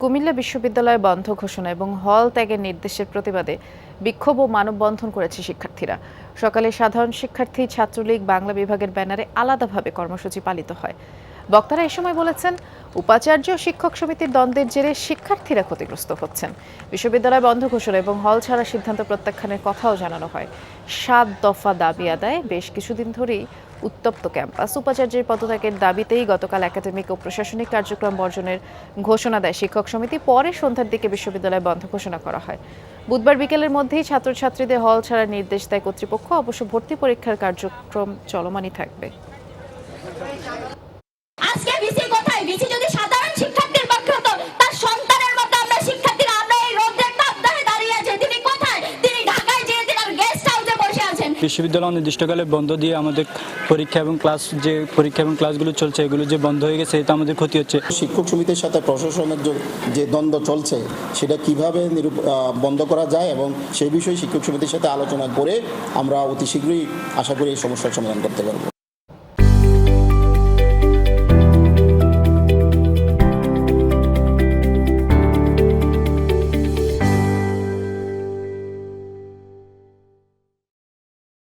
কুমিল্লা বিশ্ববিদ্যালয় বন্ধ ঘোষণা এবং হল ত্যাগের নির্দেশের প্রতিবাদে বিক্ষোভ ও মানববন্ধন করেছে শিক্ষার্থীরা। সকালে সাধারণ শিক্ষার্থী, ছাত্রলীগ, বাংলা বিভাগের ব্যানারে আলাদাভাবে কর্মসূচি পালিত হয়। বক্তারা এ সময় বলেছেন, উপাচার্য শিক্ষক সমিতির দ্বন্দ্বের জেরে শিক্ষার্থীরা ক্ষতিগ্রস্ত হচ্ছেন। বিশ্ববিদ্যালয় বন্ধ ঘোষণা এবং হল ছাড়ার সিদ্ধান্ত প্রত্যাখ্যানের কথাও জানানো হয়। ৭ দফা দাবি আদায়ে বেশ কিছুদিন ধরেই উত্তপ্ত ক্যাম্পাস। উপাচার্যের পদত্যাগের দাবিতেই গতকাল একাডেমিক ও প্রশাসনিক কার্যক্রম বর্জনের ঘোষণা দেয় শিক্ষক সমিতি। পরে সন্ধ্যার দিকে বিশ্ববিদ্যালয় বন্ধ ঘোষণা করা হয়। বুধবার বিকেলের মধ্যেই ছাত্রছাত্রীদের হল ছাড়ার নির্দেশ দেয় কর্তৃপক্ষ। অবশ্য ভর্তি পরীক্ষার কার্যক্রম চলমানই থাকবে। আজকে ভিসি কোথায়? ভিসি যদি সাধারণ শিক্ষার্থীর পক্ষে হতো, তার সন্তানের মতো আমরা শিক্ষার্থীরা আমরা এই রোদের তাপদাহে দাঁড়িয়ে আছি। তিনি কোথায়? তিনি ঢাকায় যেয়ে তার গেস্ট হাউসে বসে আছেন। বিশ্ববিদ্যালয় অনির্দিষ্টকালে বন্ধ দিয়ে আমাদের পরীক্ষা এবং ক্লাসগুলো চলছে, এগুলো যে বন্ধ হয়ে গেছে, এটা আমাদের ক্ষতি হচ্ছে। শিক্ষক সমিতির সাথে প্রশাসনের যে দ্বন্দ্ব চলছে, সেটা কিভাবে বন্ধ করা যায় এবং সেই বিষয়ে শিক্ষক সমিতির সাথে আলোচনা করে আমরা অতি শীঘ্রই আশা করি এই সমস্যার সমাধান করতে পারব।